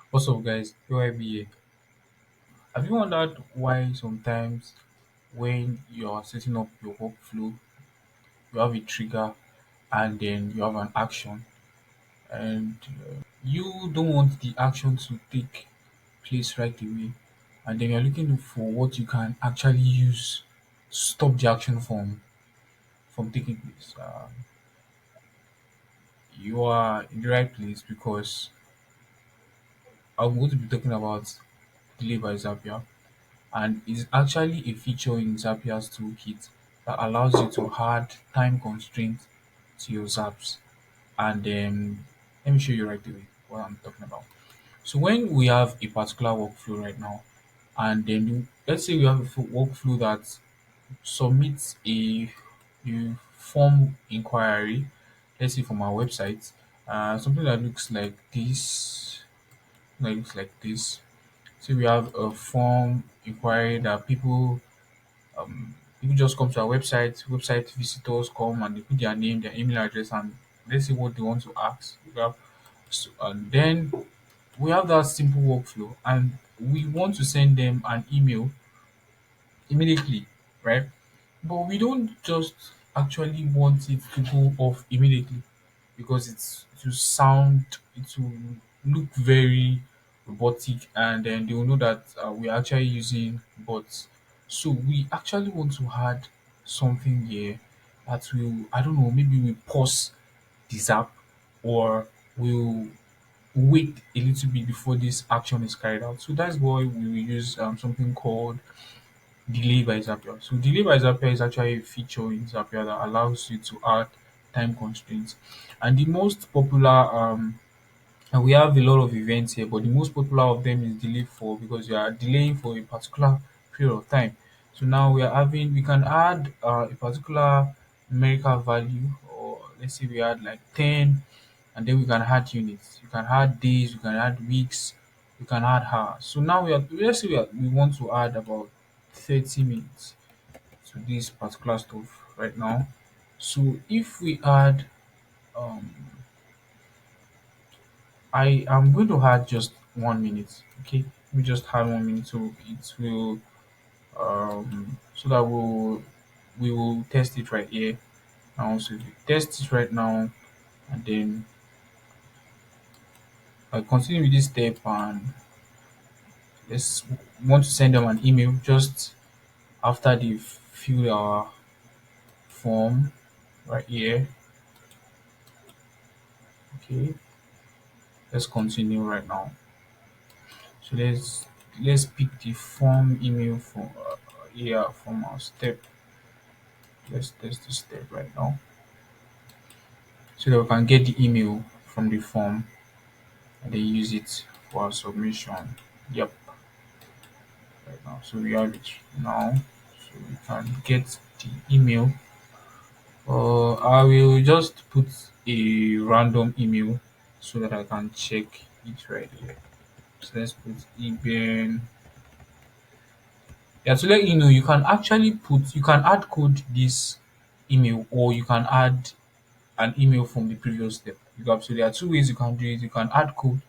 What's up, guys? UIB here. Have you wondered why sometimes when you're setting up your workflow, you have a trigger and then you have an action, and you don't want the action to take place right away, and then you're looking for what you can actually use to stop the action from taking place? You are in the right place because I'm going to be talking about delay by Zapier. And is actually a feature in Zapier's toolkit that allows you to add time constraints to your zaps. And let me show you right away what I'm talking about. So when we have a particular workflow right now, and then let's say we have a workflow that submits a form inquiry, let's say from our website, something that looks like this, So we have a form inquiry that people just come to our website visitors come and they put their name, their email address, and let's see what they want to ask. And then we have that simple workflow, and we want to send them an email immediately, right? But we don't just actually want it to go off immediately because it will look very robotic, and then they will know that we're actually using bots. So we actually want to add something here that will, I don't know, maybe we pause this app, or we'll wait a little bit before this action is carried out. So that's why we will use something called delay by Zapier. So delay by Zapier is actually a feature in Zapier that allows you to add time constraints. And the most popular and we have a lot of events here, but the most popular of them is delay for, because you are delaying for a particular period of time. So now we can add a particular numerical value, or let's say we add like 10, and then we can add units. You can add days, you can add weeks, you can add hours. So now let's say we want to add about 30 minutes to this particular stuff right now. So if we add, um, I am going to add just 1 minute. Okay, we just add 1 minute, so it will so that we will test it right here. Now, so if we test it right now, and then I continue with this step, and let's want to send them an email just after they've filled our form right here. Okay, let's continue right now. So let's pick the form email from here from our step. Let's test this step right now so that we can get the email from the form and then use it for our submission. Yep, right now. So we have it now. So we can get the email. I will just put a random email so that I can check it right here. So let's put Eben. Yeah, to let you know, you can add code this email, or you can add an email from the previous step. So there are two ways you can do it. You can add code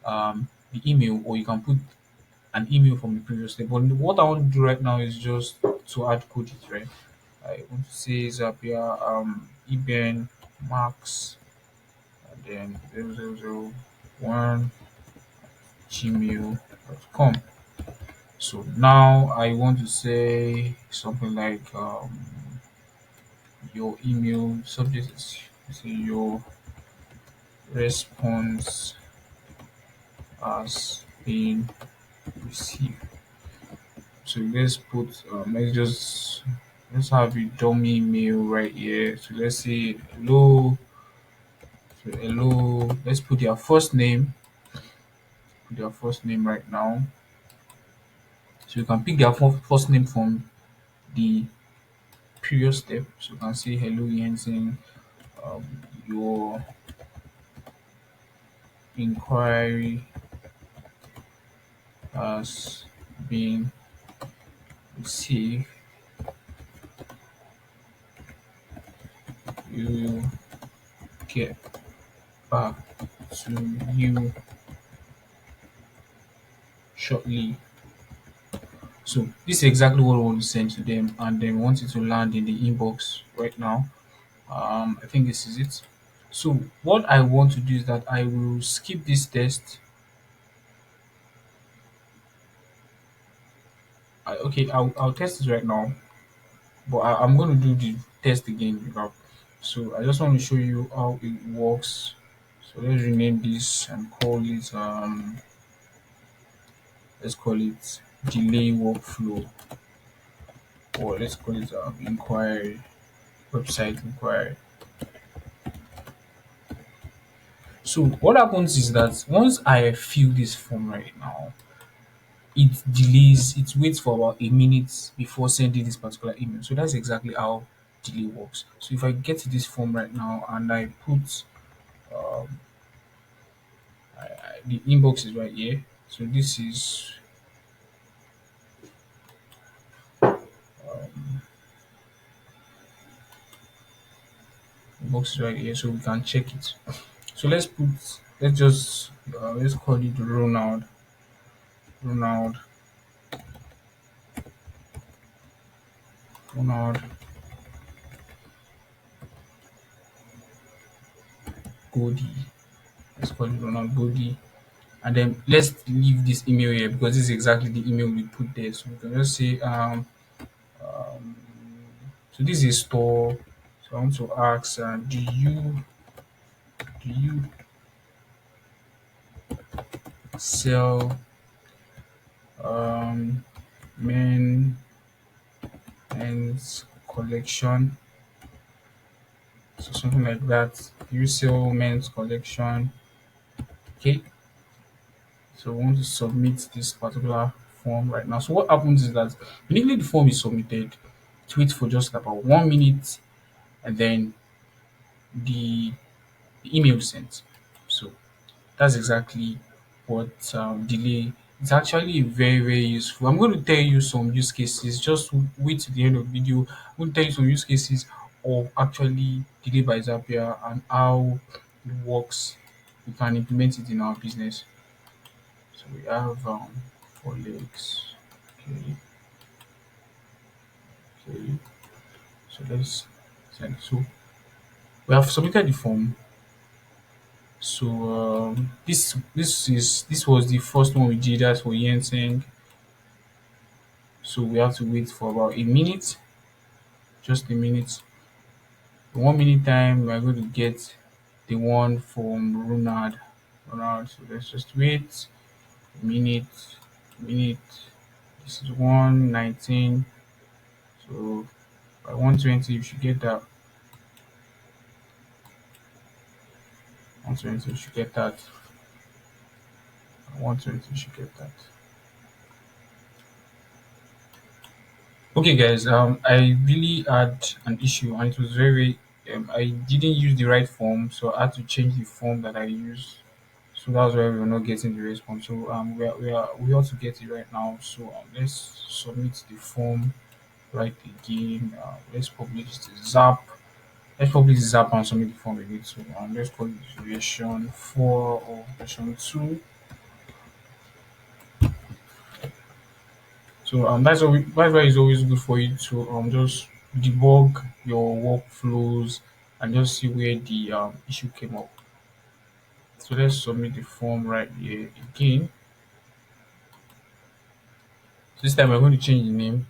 the email, or you can put an email from the previous step. But what I want to do right now is just to add code it, right? I want to say Zapier Eben Max, and then 0001 gmail.com. So now I want to say something like your email subject is, say, your response has been received. So let's have a dummy mail right here. So let's say hello. So hello. Let's put their first name. Put their first name right now. So you can pick their first name from the previous step. So you can say hello Jensen. Um, your inquiry has been received. We will get back to you shortly. So this is exactly what I want to send to them, and they want it to land in the inbox right now. I think this is it. So what I want to do is that I will skip this test. Okay, I'll test it right now, but I'm going to do the test again. So I just want to show you how it works. So let's rename this and call it let's call it delay workflow, or let's call it inquiry, website inquiry. So what happens is that once I fill this form right now, it waits for about a minute before sending this particular email. So that's exactly how delay works. So if I get to this form right now and I put um, the inbox is right here. So this is um, inbox is right here, so we can check it. So let's just let's call it Ronald, Ronald Godi. Let's call it Ronald Godi. And then let's leave this email here because this is exactly the email we put there. So we can just say um so this is a store. So I want to ask do you sell um men men's collection? So something like that. Do you sell men's collection? Okay. So we want to submit this particular form right now. So what happens is that immediately the form is submitted, it waits for just about 1 minute, and then the, the email is sent. So that's exactly what delay. It's actually very useful. I'm going to tell you some use cases. Just wait to the end of the video. I'm going to tell you some use cases of actually delay by Zapier and how it works. We can implement it in our business. So we have 4 legs. Okay, okay. So let's send. So we have submitted the form. So this was the first one we did. That's for Yensen. So we have to wait for about a minute, just a minute. 1 minute time, we are going to get the one from Ronald. Ronald. So let's just wait a minute. This is 119. So by 120, you should get that. 120, you should get that. 120, you should get that. Okay, guys. I really had an issue, and it was I didn't use the right form, so I had to change the form that I used. So that's why we were not getting the response. So we ought to get it right now. So let's submit the form right again. Let's publish the Zap. Let's publish the Zap and submit the form again. So let's call it version 4 or version 2. So that's why it's always good for you to just debug your workflows and just see where the issue came up. So let's submit the form right here again. This time we're going to change the name,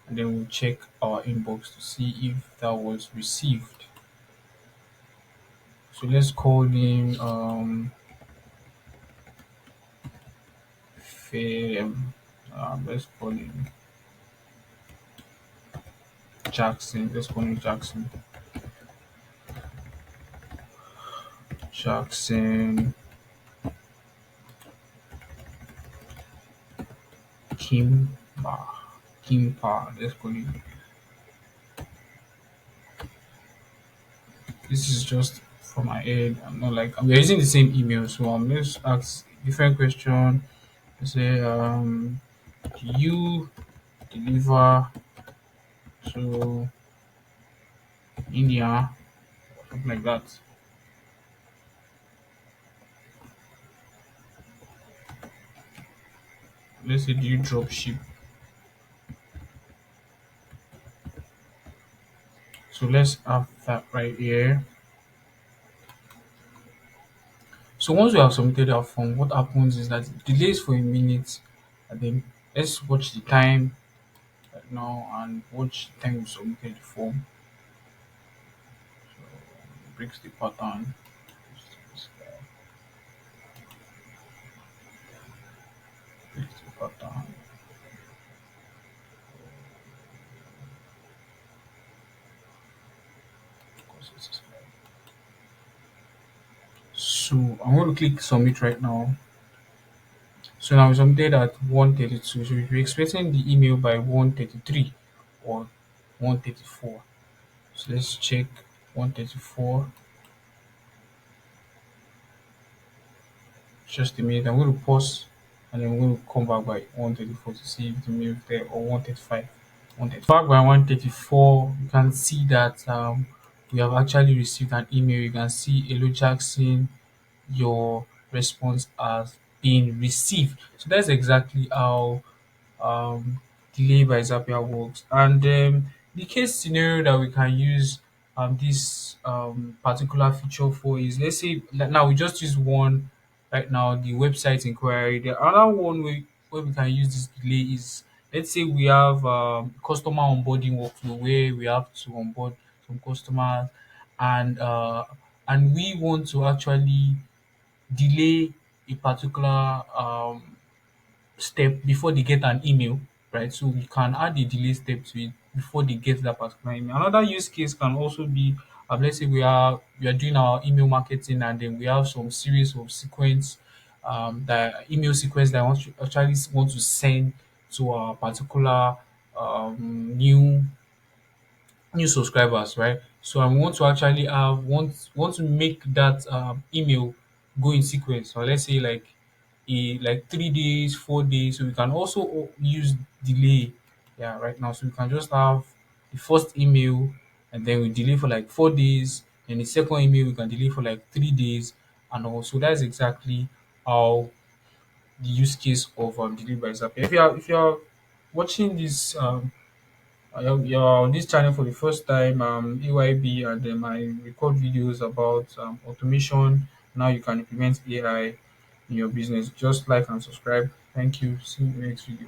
and then we'll check our inbox to see if that was received. So let's call him Fem. Let's call him Jackson. Let's call him Jackson Kimba. Kimpa. Let's call him. This is just from my head. I'm not like we're using the same email, so let's ask different question. Let's say do you deliver to India? Something like that. let's say, do you drop ship? So let's have that right here. So once we have submitted our form, what happens is that it delays for a minute, and then let's watch the time right now and watch the time we submitted the form. So it breaks the pattern. Breaks the pattern. So I'm going to click submit right now. So now we submitted at 1:32. So we're expecting the email by 1:33 or 1:34. So let's check 1:34. Just a minute. I'm going to pause and then I'm going to come back by 1:34 to see if the mail is there, or 1:35. 1:35. Back by 1:34, you can see that we have actually received an email. You can see Hello Jackson, your response has been received. So that's exactly how um, delay by Zapier works. And the case scenario that we can use this particular feature for is, let's say that now we just use one right now, the website inquiry. The other one where we can use this delay is, let's say we have customer onboarding workflow where we have to onboard some customers, and we want to actually delay a particular step before they get an email, right? So we can add a delay step to it before they get that particular email. Another use case can also be, let's say we are doing our email marketing, and then we have some series of sequence, that email sequence that I want to send to a particular new subscribers, right? So I want to actually want to make that email go in sequence. So let's say like 3 days, 4 days. So we can also use delay, yeah, right now. So we can just have the first email, and then we delay for like 4 days, and the second email we can delay for like 3 days, and also that's exactly how the use case of delay by Zapier. If you are watching this you're on this channel for the first time, AYB, and I record videos about automation. Now you can implement AI in your business. Just like and subscribe. Thank you. See you in the next video.